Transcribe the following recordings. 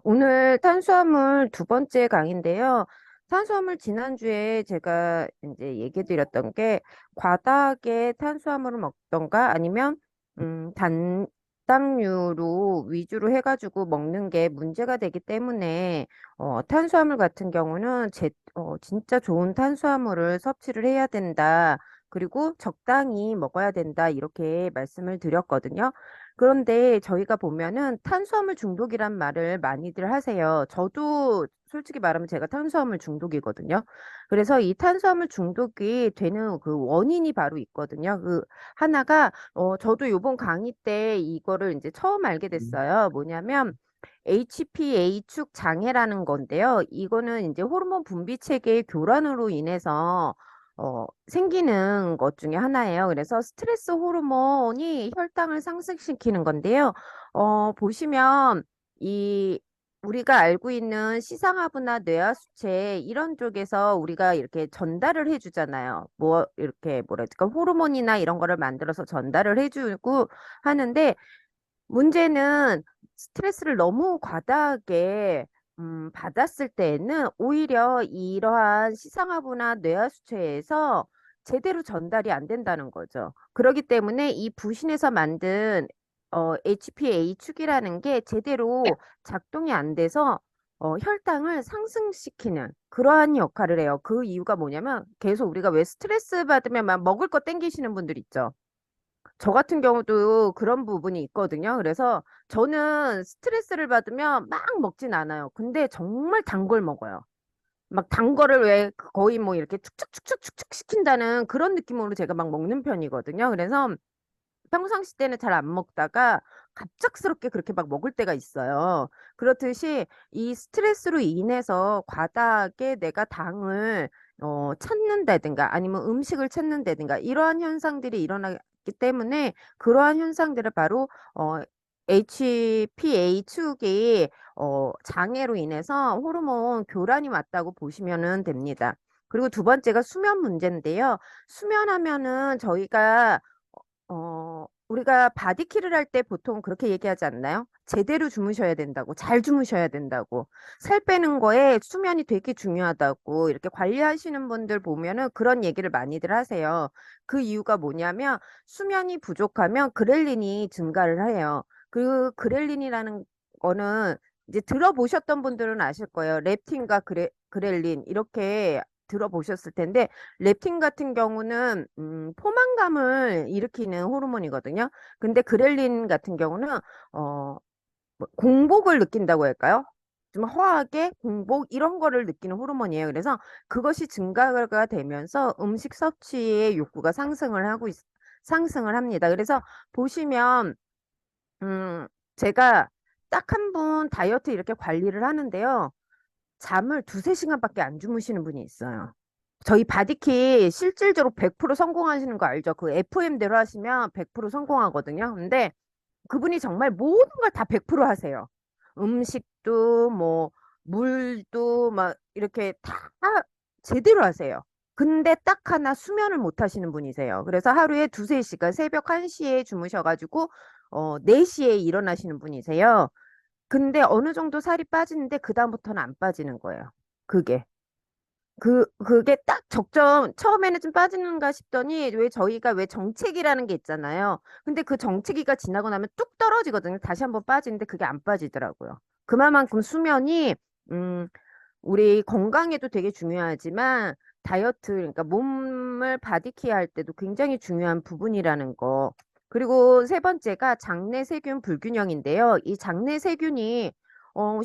오늘 탄수화물 두 번째 강의인데요. 탄수화물 지난주에 제가 이제 얘기 드렸던 게 과다하게 탄수화물을 먹던가 아니면 단당류로 위주로 해가지고 먹는 게 문제가 되기 때문에 탄수화물 같은 경우는 진짜 좋은 탄수화물을 섭취를 해야 된다. 그리고 적당히 먹어야 된다. 이렇게 말씀을 드렸거든요. 그런데 저희가 보면은 탄수화물 중독이란 말을 많이들 하세요. 저도 솔직히 말하면 제가 탄수화물 중독이거든요. 그래서 이 탄수화물 중독이 되는 그 원인이 바로 있거든요. 그 하나가 저도 요번 강의 때 이거를 이제 처음 알게 됐어요. 뭐냐면 HPA축 장애라는 건데요. 이거는 이제 호르몬 분비 체계의 교란으로 인해서 생기는 것 중에 하나예요. 그래서 스트레스 호르몬이 혈당을 상승시키는 건데요. 보시면 이 우리가 알고 있는 시상하부나 뇌하수체 이런 쪽에서 우리가 이렇게 전달을 해주잖아요. 뭐 이렇게 뭐랄까 호르몬이나 이런 거를 만들어서 전달을 해주고 하는데 문제는 스트레스를 너무 과다하게 받았을 때에는 오히려 이러한 시상하부나 뇌하수체에서 제대로 전달이 안 된다는 거죠. 그렇기 때문에 이 부신에서 만든 HPA 축이라는 게 제대로 작동이 안 돼서 혈당을 상승시키는 그러한 역할을 해요. 그 이유가 뭐냐면 계속 우리가 왜 스트레스 받으면 막 먹을 거 땡기시는 분들 있죠. 저 같은 경우도 그런 부분이 있거든요. 그래서 저는 스트레스를 받으면 막 먹진 않아요. 근데 정말 단 걸 먹어요. 막 단 거를 왜 거의 뭐 이렇게 축축축축축축 시킨다는 그런 느낌으로 제가 막 먹는 편이거든요. 그래서 평상시 때는 잘 안 먹다가 갑작스럽게 그렇게 막 먹을 때가 있어요. 그렇듯이 이 스트레스로 인해서 과다하게 내가 당을 찾는다든가 아니면 음식을 찾는다든가 이러한 현상들이 일어나기 때문에 그러한 현상들을 바로 HPA 축이 장애로 인해서 호르몬 교란이 왔다고 보시면 됩니다. 그리고 두 번째가 수면 문제인데요. 수면하면은 저희가 우리가 바디킬을 할 때 보통 그렇게 얘기하지 않나요? 제대로 주무셔야 된다고, 잘 주무셔야 된다고, 살 빼는 거에 수면이 되게 중요하다고 이렇게 관리하시는 분들 보면은 그런 얘기를 많이들 하세요. 그 이유가 뭐냐면 수면이 부족하면 그렐린이 증가를 해요. 그 그렐린이라는 거는 이제 들어보셨던 분들은 아실 거예요. 렙틴과 그렐린 이렇게 들어보셨을 텐데 렙틴 같은 경우는 포만감을 일으키는 호르몬이거든요. 근데 그렐린 같은 경우는 뭐 공복을 느낀다고 할까요? 좀 허하게 공복 이런 거를 느끼는 호르몬이에요. 그래서 그것이 증가가 되면서 음식 섭취의 욕구가 상승을 합니다. 그래서 보시면 제가 딱 한 분 다이어트 이렇게 관리를 하는데요. 잠을 두세 시간밖에 안 주무시는 분이 있어요. 저희 바디키 실질적으로 100% 성공하시는 거 알죠? 그 FM대로 하시면 100% 성공하거든요. 근데 그분이 정말 모든 걸 다 100% 하세요. 음식도 뭐 물도 막 이렇게 다 제대로 하세요. 근데 딱 하나 수면을 못 하시는 분이세요. 그래서 하루에 두세 시간 새벽 1시에 주무셔가지고 4시에 일어나시는 분이세요. 근데 어느 정도 살이 빠지는데 그다음부터는 안 빠지는 거예요. 그게. 그게 딱 처음에는 좀 빠지는가 싶더니 왜 저희가 왜 정체기라는 게 있잖아요. 근데 그 정체기가 지나고 나면 뚝 떨어지거든요. 다시 한번 빠지는데 그게 안 빠지더라고요. 그만큼 수면이, 음, 우리 건강에도 되게 중요하지만 다이어트, 그러니까 몸을 바디케어 할 때도 굉장히 중요한 부분이라는 거. 그리고 세 번째가 장내 세균 불균형인데요. 이 장내 세균이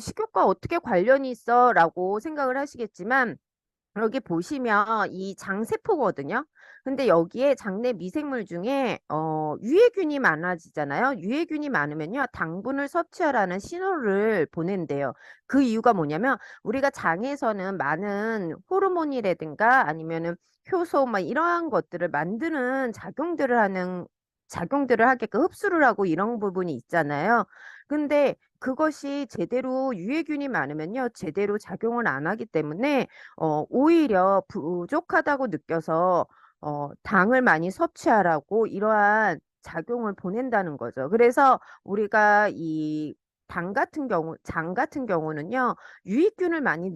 식욕과 어떻게 관련이 있어라고 생각을 하시겠지만 여기 보시면 이 장세포거든요. 근데 여기에 장내 미생물 중에 유해균이 많아지잖아요. 유해균이 많으면요. 당분을 섭취하라는 신호를 보낸대요. 그 이유가 뭐냐면 우리가 장에서는 많은 호르몬이라든가 아니면은 효소 막 이러한 것들을 만드는 작용들을 하게끔 흡수를 하고 이런 부분이 있잖아요. 근데 그것이 제대로 유해균이 많으면요. 제대로 작용을 안 하기 때문에 오히려 부족하다고 느껴서 당을 많이 섭취하라고 이러한 작용을 보낸다는 거죠. 그래서 우리가 이 장 같은 경우는요, 유익균을 많이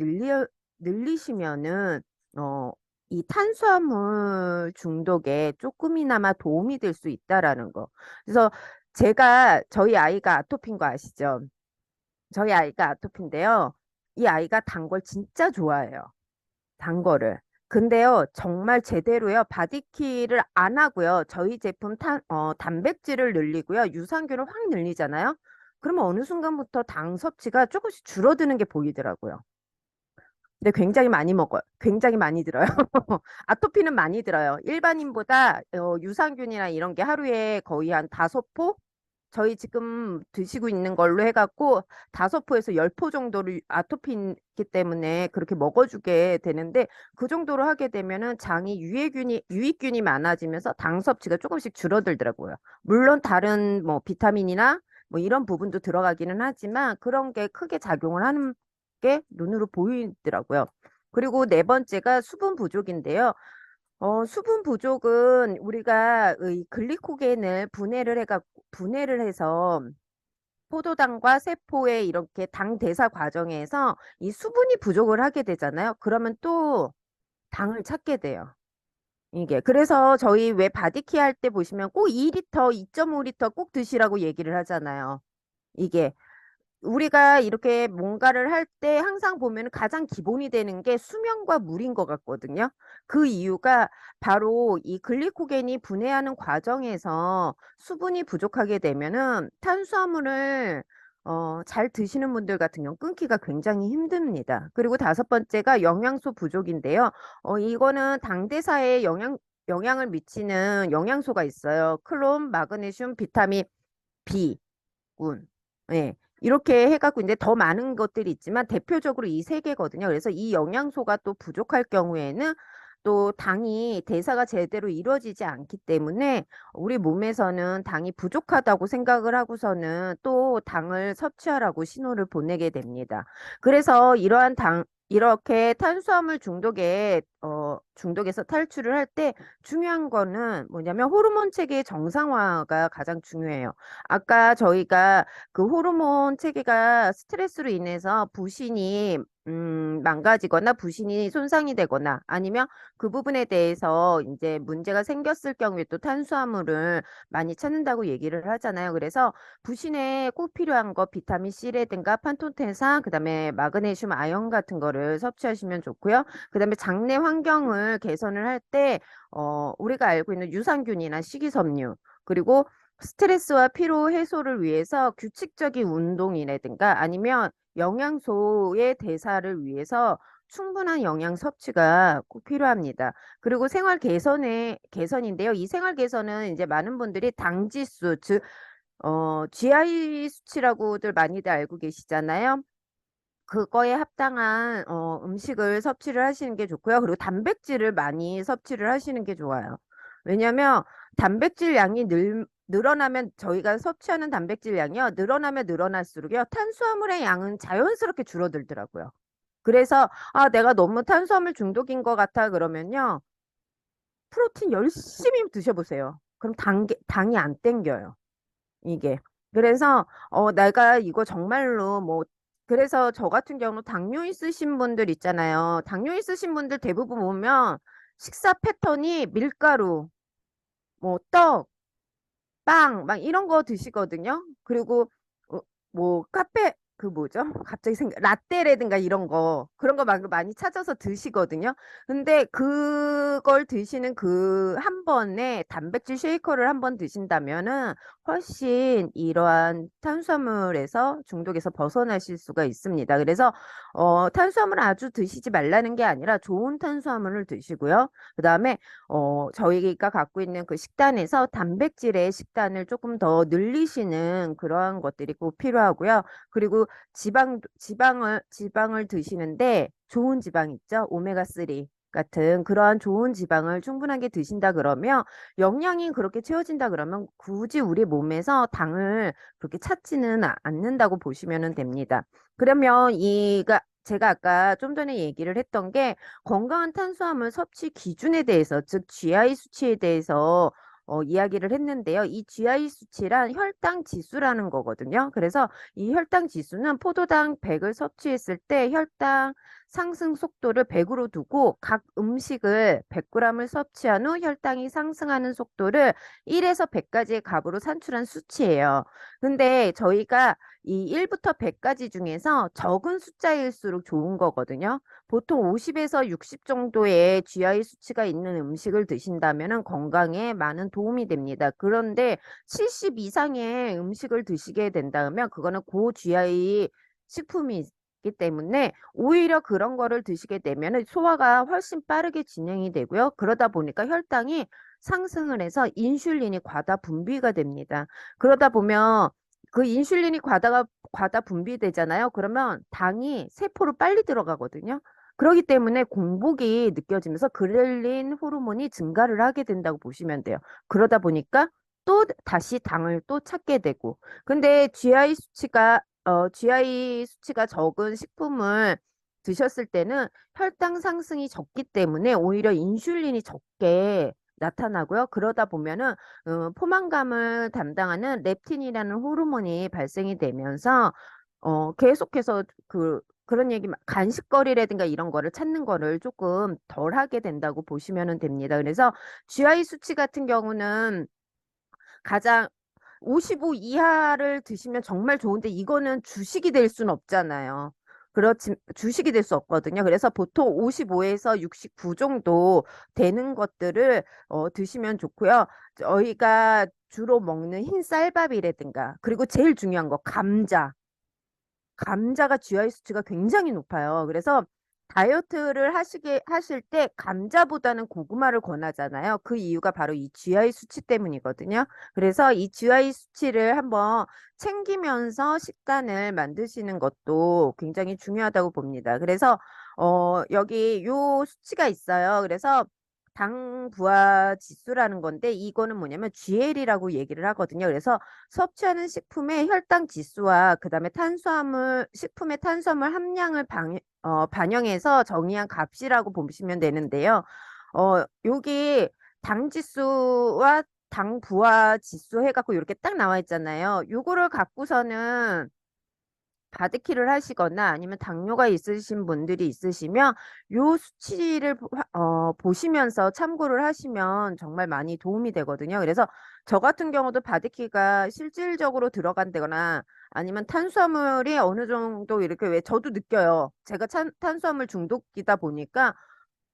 늘리시면은, 어, 이 탄수화물 중독에 조금이나마 도움이 될 수 있다라는 거. 그래서 저희 아이가 아토피인 거 아시죠? 저희 아이가 아토피인데요. 이 아이가 단 걸 진짜 좋아해요. 단 거를. 근데요, 정말 제대로요, 바디키를 안 하고요, 저희 제품 단백질을 늘리고요, 유산균을 확 늘리잖아요? 그러면 어느 순간부터 당 섭취가 조금씩 줄어드는 게 보이더라고요. 근데 굉장히 많이 먹어요. 굉장히 많이 들어요. 아토피는 많이 들어요. 일반인보다 유산균이나 이런 게 하루에 거의 한 5포? 저희 지금 드시고 있는 걸로 해갖고 5포에서 10포 정도를 아토피이기 때문에 그렇게 먹어주게 되는데 그 정도로 하게 되면은 장이 유익균이 많아지면서 당 섭취가 조금씩 줄어들더라고요. 물론 다른 뭐 비타민이나 뭐 이런 부분도 들어가기는 하지만 그런 게 크게 작용을 하는 게 눈으로 보이더라고요. 그리고 네 번째가 수분 부족인데요. 수분 부족은 우리가 이 글리코겐을 분해를 해서 포도당과 세포의 이렇게 당 대사 과정에서 이 수분이 부족을 하게 되잖아요. 그러면 또 당을 찾게 돼요. 이게. 그래서 저희 왜 바디키 할 때 보시면 꼭 2리터, 2.5리터 꼭 드시라고 얘기를 하잖아요. 이게. 우리가 이렇게 뭔가를 할 때 항상 보면 가장 기본이 되는 게 수면과 물인 것 같거든요. 그 이유가 바로 이 글리코겐이 분해하는 과정에서 수분이 부족하게 되면은 탄수화물을 잘 드시는 분들 같은 경우 끊기가 굉장히 힘듭니다. 그리고 다섯 번째가 영양소 부족인데요. 이거는 당대사에 영향을 미치는 영양소가 있어요. 클론, 마그네슘, 비타민 B. 군. 예. 이렇게 해갖고 이제 더 많은 것들이 있지만 대표적으로 이 세 개거든요. 그래서 이 영양소가 또 부족할 경우에는 또 당이 대사가 제대로 이루어지지 않기 때문에 우리 몸에서는 당이 부족하다고 생각을 하고서는 또 당을 섭취하라고 신호를 보내게 됩니다. 그래서 이렇게 탄수화물 중독에서 탈출을 할 때 중요한 거는 뭐냐면 호르몬 체계의 정상화가 가장 중요해요. 아까 저희가 그 호르몬 체계가 스트레스로 인해서 부신이 망가지거나 부신이 손상이 되거나 아니면 그 부분에 대해서 이제 문제가 생겼을 경우에 또 탄수화물을 많이 찾는다고 얘기를 하잖아요. 그래서 부신에 꼭 필요한 거 비타민 C라든가 판토테산, 그다음에 마그네슘, 아연 같은 거를 섭취하시면 좋고요. 그다음에 장내 환경을 개선을 할 때 우리가 알고 있는 유산균이나 식이섬유 그리고 스트레스와 피로 해소를 위해서 규칙적인 운동이라든가 아니면 영양소의 대사를 위해서 충분한 영양 섭취가 꼭 필요합니다. 그리고 개선인데요. 이 생활 개선은 이제 많은 분들이 당지수, 즉, GI 수치라고들 많이들 알고 계시잖아요. 그거에 합당한 음식을 섭취를 하시는 게 좋고요. 그리고 단백질을 많이 섭취를 하시는 게 좋아요. 왜냐하면 단백질 양이 늘어나면 저희가 섭취하는 단백질 양이요. 늘어나면 늘어날수록요. 탄수화물의 양은 자연스럽게 줄어들더라고요. 그래서 아, 내가 너무 탄수화물 중독인 것 같아 그러면요. 프로틴 열심히 드셔보세요. 그럼 당이 안 땡겨요. 이게. 그래서 내가 이거 정말로 뭐 그래서 저 같은 경우 당뇨 있으신 분들 있잖아요. 당뇨 있으신 분들 대부분 보면 식사 패턴이 밀가루, 뭐 떡, 빵, 막 이런 거 드시거든요. 그리고 뭐 카페 그 뭐죠? 갑자기 라떼라든가 이런 거 그런 거 막 많이 찾아서 드시거든요. 근데 그걸 드시는 그 한 번에 단백질 쉐이커를 한 번 드신다면은 훨씬 이러한 탄수화물에서 중독에서 벗어나실 수가 있습니다. 그래서 탄수화물 아주 드시지 말라는 게 아니라 좋은 탄수화물을 드시고요. 그다음에 저희가 갖고 있는 그 식단에서 단백질의 식단을 조금 더 늘리시는 그러한 것들이 꼭 필요하고요. 그리고 지방을 드시는데 좋은 지방 있죠? 오메가3 같은 그러한 좋은 지방을 충분하게 드신다 그러면 영양이 그렇게 채워진다 그러면 굳이 우리 몸에서 당을 그렇게 찾지는 않는다고 보시면 됩니다. 그러면 제가 아까 좀 전에 얘기를 했던 게 건강한 탄수화물 섭취 기준에 대해서, 즉 GI 수치에 대해서 이야기를 했는데요. 이 GI 수치란 혈당 지수라는 거거든요. 그래서 이 혈당 지수는 포도당 100을 섭취했을 때 혈당 상승 속도를 100으로 두고 각 음식을 100g을 섭취한 후 혈당이 상승하는 속도를 1에서 100까지의 값으로 산출한 수치예요. 근데 저희가 이 1부터 100까지 중에서 적은 숫자일수록 좋은 거거든요. 보통 50에서 60 정도의 GI 수치가 있는 음식을 드신다면 건강에 많은 도움이 됩니다. 그런데 70 이상의 음식을 드시게 된다면 그거는 고 GI 식품이 있기 때문에 오히려 그런 거를 드시게 되면 소화가 훨씬 빠르게 진행이 되고요. 그러다 보니까 혈당이 상승을 해서 인슐린이 과다 분비가 됩니다. 그러다 보면 그 인슐린이 과다 분비되잖아요. 그러면 당이 세포로 빨리 들어가거든요. 그렇기 때문에 공복이 느껴지면서 그렐린 호르몬이 증가를 하게 된다고 보시면 돼요. 그러다 보니까 또 다시 당을 또 찾게 되고. 근데 GI 수치가 적은 식품을 드셨을 때는 혈당 상승이 적기 때문에 오히려 인슐린이 적게 나타나고요. 그러다 보면은 포만감을 담당하는 렙틴이라는 호르몬이 발생이 되면서 계속해서 그런 얘기, 간식거리라든가 이런 거를 찾는 거를 조금 덜 하게 된다고 보시면 됩니다. 그래서 GI 수치 같은 경우는 가장 55 이하를 드시면 정말 좋은데 이거는 주식이 될 수는 없잖아요. 그렇지, 주식이 될 수 없거든요. 그래서 보통 55에서 69 정도 되는 것들을 드시면 좋고요. 저희가 주로 먹는 흰 쌀밥이라든가, 그리고 제일 중요한 거, 감자가 GI 수치가 굉장히 높아요. 그래서 다이어트를 하실 때 감자보다는 고구마를 권하잖아요. 그 이유가 바로 이 GI 수치 때문이거든요. 그래서 이 GI 수치를 한번 챙기면서 식단을 만드시는 것도 굉장히 중요하다고 봅니다. 그래서 여기 요 수치가 있어요. 그래서 당 부하 지수라는 건데 이거는 뭐냐면 GL이라고 얘기를 하거든요. 그래서 섭취하는 식품의 혈당 지수와 그다음에 식품의 탄수화물 함량을 반영해서 정의한 값이라고 보시면 되는데요. 여기 당 지수와 당 부하 지수 해갖고 이렇게 딱 나와 있잖아요. 요거를 갖고서는 바디키를 하시거나 아니면 당뇨가 있으신 분들이 있으시면 요 수치를 보시면서 참고를 하시면 정말 많이 도움이 되거든요. 그래서 저 같은 경우도 바디키가 실질적으로 들어간다거나 아니면 탄수화물이 어느 정도 이렇게 왜 저도 느껴요. 제가 탄수화물 중독이다 보니까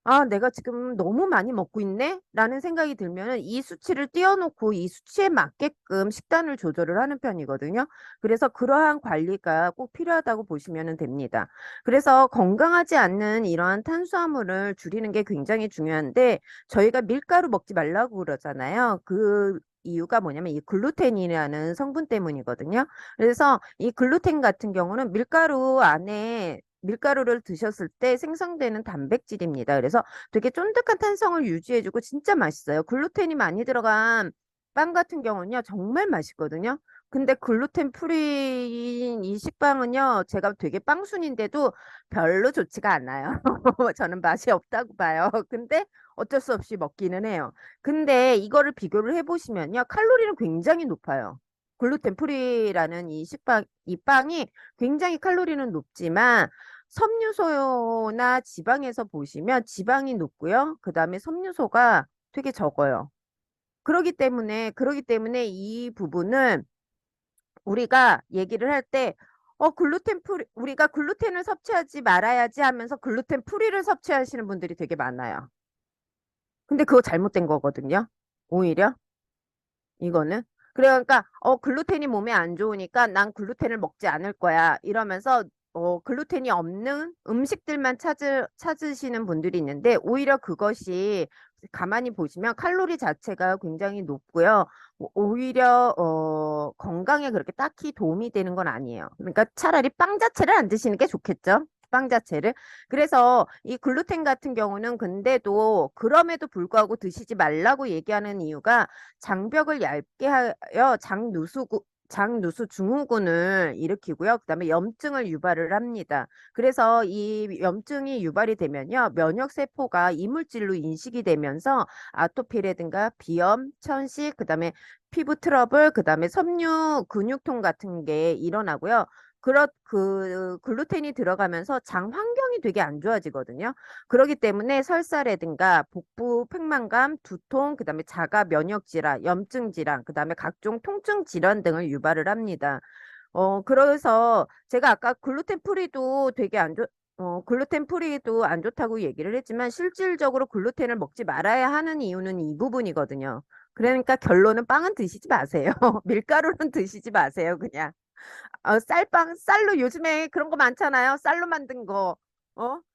아, 내가 지금 너무 많이 먹고 있네? 라는 생각이 들면은 이 수치를 띄워놓고 이 수치에 맞게끔 식단을 조절을 하는 편이거든요. 그래서 그러한 관리가 꼭 필요하다고 보시면 됩니다. 그래서 건강하지 않는 이러한 탄수화물을 줄이는 게 굉장히 중요한데 저희가 밀가루 먹지 말라고 그러잖아요. 그 이유가 뭐냐면 이 글루텐이라는 성분 때문이거든요. 그래서 이 글루텐 같은 경우는 밀가루를 드셨을 때 생성되는 단백질입니다. 그래서 되게 쫀득한 탄성을 유지해주고 진짜 맛있어요. 글루텐이 많이 들어간 빵 같은 경우는요, 정말 맛있거든요. 근데 글루텐 프리인 이 식빵은요, 제가 되게 빵순인데도 별로 좋지가 않아요. 저는 맛이 없다고 봐요. 근데 어쩔 수 없이 먹기는 해요. 근데 이거를 비교를 해보시면요, 칼로리는 굉장히 높아요. 글루텐 프리라는 이 빵이 굉장히 칼로리는 높지만 섬유소나 지방에서 보시면 지방이 높고요. 그 다음에 섬유소가 되게 적어요. 그러기 때문에 이 부분은 우리가 얘기를 할 때, 우리가 글루텐을 섭취하지 말아야지 하면서 글루텐 프리를 섭취하시는 분들이 되게 많아요. 근데 그거 잘못된 거거든요. 오히려. 이거는. 그러니까 글루텐이 몸에 안 좋으니까 난 글루텐을 먹지 않을 거야. 이러면서 글루텐이 없는 음식들만 찾으시는 분들이 있는데 오히려 그것이 가만히 보시면 칼로리 자체가 굉장히 높고요. 오히려 건강에 그렇게 딱히 도움이 되는 건 아니에요. 그러니까 차라리 빵 자체를 안 드시는 게 좋겠죠. 빵 자체를. 그래서 이 글루텐 같은 경우는 근데도 그럼에도 불구하고 드시지 말라고 얘기하는 이유가 장벽을 얇게 하여 장누수 증후군을 일으키고요. 그다음에 염증을 유발을 합니다. 그래서 이 염증이 유발이 되면요. 면역세포가 이물질로 인식이 되면서 아토피라든가 비염, 천식, 그다음에 피부 트러블, 그다음에 섬유 근육통 같은 게 일어나고요. 그 글루텐이 들어가면서 장 환경이 되게 안 좋아지거든요. 그렇기 때문에 설사라든가 복부 팽만감, 두통, 그다음에 자가 면역 질환, 염증 질환, 그다음에 각종 통증 질환 등을 유발을 합니다. 그래서 제가 아까 글루텐 프리도 되게 안 좋, 글루텐 프리도 안 좋다고 얘기를 했지만 실질적으로 글루텐을 먹지 말아야 하는 이유는 이 부분이거든요. 그러니까 결론은 빵은 드시지 마세요. 밀가루는 드시지 마세요, 그냥. 쌀로 요즘에 그런 거 많잖아요. 쌀로 만든 거.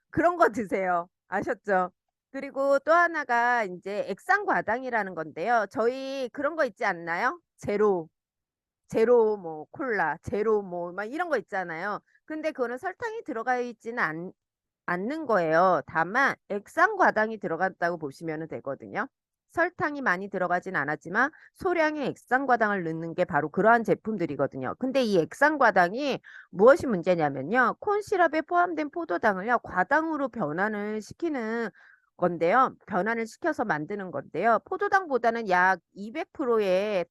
그런 거 드세요. 아셨죠? 그리고 또 하나가 이제 액상과당이라는 건데요. 저희 그런 거 있지 않나요? 제로 뭐 콜라, 제로 뭐 막 이런 거 있잖아요. 근데 그거는 설탕이 들어가 있지는 않는 거예요. 다만 액상과당이 들어갔다고 보시면 되거든요. 설탕이 많이 들어가진 않았지만 소량의 액상과당을 넣는 게 바로 그러한 제품들이거든요. 근데 이 액상과당이 무엇이 문제냐면요. 콘시럽에 포함된 포도당을요. 과당으로 변환을 시키는 건데요. 변환을 시켜서 만드는 건데요. 포도당보다는 약 200%의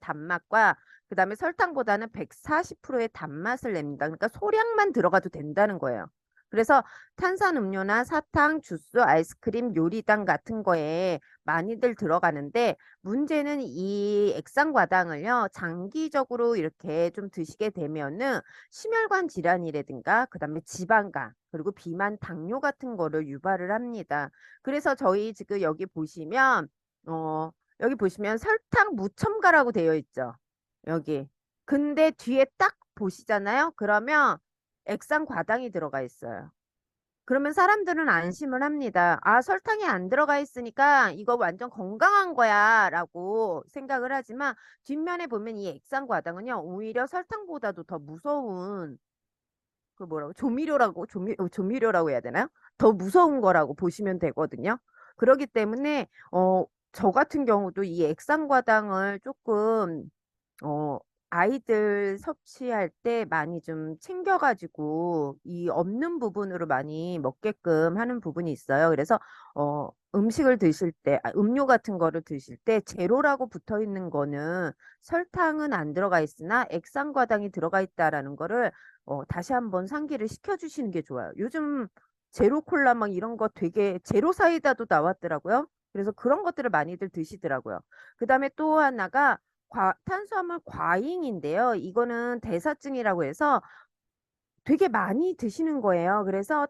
단맛과 그다음에 설탕보다는 140%의 단맛을 냅니다. 그러니까 소량만 들어가도 된다는 거예요. 그래서 탄산음료나 사탕, 주스, 아이스크림, 요리당 같은 거에 많이들 들어가는데 문제는 이 액상과당을요. 장기적으로 이렇게 좀 드시게 되면은 심혈관 질환이라든가 그다음에 지방간 그리고 비만, 당뇨 같은 거를 유발을 합니다. 그래서 저희 지금 어, 여기 보시면 설탕 무첨가라고 되어 있죠. 여기. 근데 뒤에 딱 보시잖아요. 그러면 액상 과당이 들어가 있어요. 그러면 사람들은 안심을 합니다. 아, 설탕이 안 들어가 있으니까 이거 완전 건강한 거야 라고 생각을 하지만 뒷면에 보면 이 액상 과당은요. 오히려 설탕보다도 더 무서운 그 뭐라고 조미료라고 해야 되나요? 더 무서운 거라고 보시면 되거든요. 그렇기 때문에 저 같은 경우도 이 액상과당을 조금 어 아이들 섭취할 때 많이 좀 챙겨가지고 이 없는 부분으로 많이 먹게끔 하는 부분이 있어요. 그래서 음식을 드실 때, 음료 같은 거를 드실 때 제로라고 붙어 있는 거는 설탕은 안 들어가 있으나 액상과당이 들어가 있다라는 거를 다시 한번 상기를 시켜주시는 게 좋아요. 요즘 제로 콜라 막 이런 거 되게 제로 사이다도 나왔더라고요. 그래서 그런 것들을 많이들 드시더라고요. 그 다음에 또 하나가 탄수화물 과잉인데요. 이거는 대사증이라고 해서 되게 많이 드시는 거예요. 그래서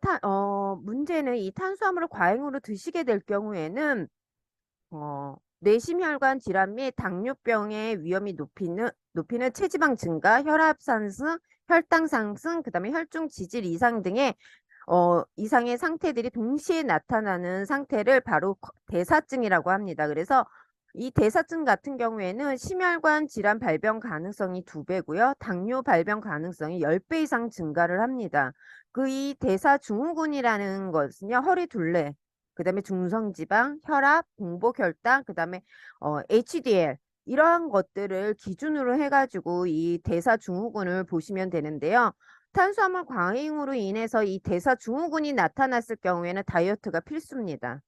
문제는 이 탄수화물을 과잉으로 드시게 될 경우에는 뇌심혈관 질환 및 당뇨병의 위험이 높이는 체지방 증가, 혈압 상승, 혈당 상승, 그다음에 혈중 지질 이상 등의 이상의 상태들이 동시에 나타나는 상태를 바로 대사증이라고 합니다. 그래서 이 대사증 같은 경우에는 심혈관 질환 발병 가능성이 2배고요. 당뇨 발병 가능성이 10배 이상 증가를 합니다. 그 이 대사증후군이라는 것은요. 허리 둘레, 그다음에 중성지방, 혈압, 공복혈당, 그다음에 HDL 이러한 것들을 기준으로 해가지고 이 대사증후군을 보시면 되는데요. 탄수화물 과잉으로 인해서 이 대사증후군이 나타났을 경우에는 다이어트가 필수입니다.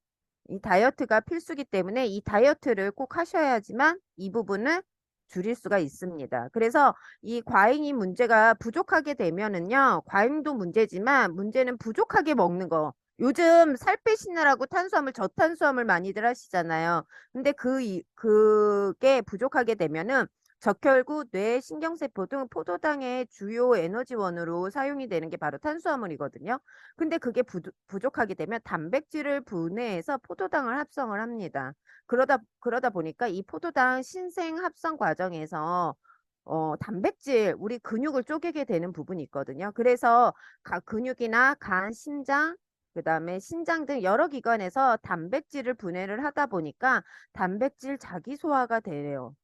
이 다이어트가 필수기 때문에 이 다이어트를 꼭 하셔야지만 이 부분을 줄일 수가 있습니다. 그래서 이 과잉이 문제가 부족하게 되면은요, 과잉도 문제지만 문제는 부족하게 먹는 거. 요즘 살 빼시느라고 저탄수화물 많이들 하시잖아요. 근데 그게 부족하게 되면은 적혈구, 뇌, 신경세포 등 포도당의 주요 에너지원으로 사용이 되는 게 바로 탄수화물이거든요. 근데 그게 부족하게 되면 단백질을 분해해서 포도당을 합성을 합니다. 그러다 보니까 이 포도당 신생 합성 과정에서 단백질, 우리 근육을 쪼개게 되는 부분이 있거든요. 그래서 근육이나 간, 심장, 그다음에 신장 등 여러 기관에서 단백질을 분해를 하다 보니까 단백질 자기 소화가 돼요.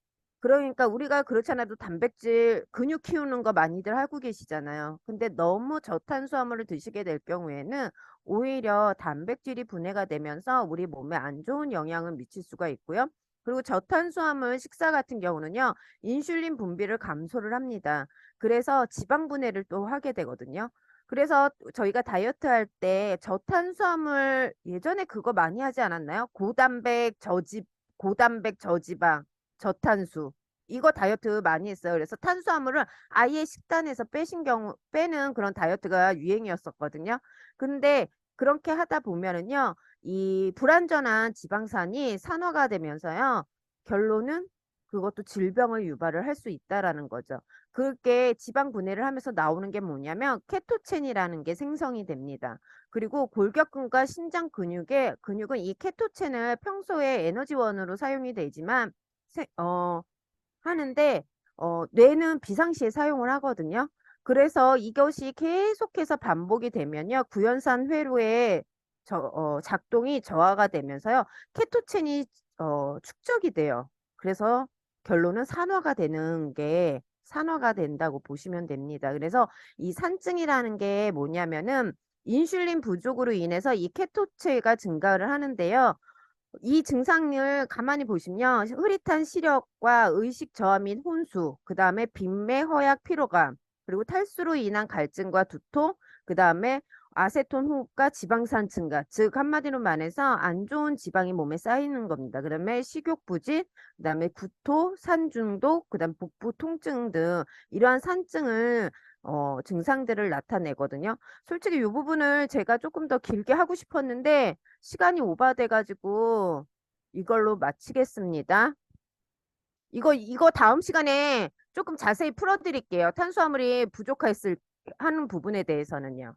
그러니까 우리가 그렇지 않아도 단백질 근육 키우는 거 많이들 하고 계시잖아요. 근데 너무 저탄수화물을 드시게 될 경우에는 오히려 단백질이 분해가 되면서 우리 몸에 안 좋은 영향을 미칠 수가 있고요. 그리고 저탄수화물 식사 같은 경우는요, 인슐린 분비를 감소를 합니다. 그래서 지방 분해를 또 하게 되거든요. 그래서 저희가 다이어트 할 때 저탄수화물 예전에 그거 많이 하지 않았나요? 고단백 저지방, 저탄수. 이거 다이어트 많이 했어요. 그래서 탄수화물을 아예 식단에서 빼는 그런 다이어트가 유행이었었거든요. 근데 그렇게 하다 보면은요, 이 불완전한 지방산이 산화가 되면서요. 결론은 그것도 질병을 유발을 할 수 있다라는 거죠. 그게 지방 분해를 하면서 나오는 게 뭐냐면 케토첸이라는 게 생성이 됩니다. 그리고 골격근과 신장 근육은 이 케토첸을 평소에 에너지원으로 사용이 되지만 하는데 뇌는 비상시에 사용을 하거든요. 그래서 이것이 계속해서 반복이 되면요. 구연산 회로의 작동이 저하가 되면서요. 케토첸이 축적이 돼요. 그래서 결론은 산화가 된다고 보시면 됩니다. 그래서 이 산증이라는 게 뭐냐면은 인슐린 부족으로 인해서 이 케토체가 증가를 하는데요. 이 증상을 가만히 보시면 흐릿한 시력과 의식 저하 및 혼수, 그 다음에 빈매, 허약, 피로감, 그리고 탈수로 인한 갈증과 두통, 그 다음에 아세톤 호흡과 지방산 증가, 즉 한마디로 말해서 안 좋은 지방이 몸에 쌓이는 겁니다. 그다음에 식욕 부진, 그다음에 구토, 산중독, 그다음 복부 통증 등 이러한 산증을 증상들을 나타내거든요. 솔직히 이 부분을 제가 조금 더 길게 하고 싶었는데 시간이 오바돼가지고 이걸로 마치겠습니다. 이거 다음 시간에 조금 자세히 풀어드릴게요. 탄수화물이 부족했을 하는 부분에 대해서는요.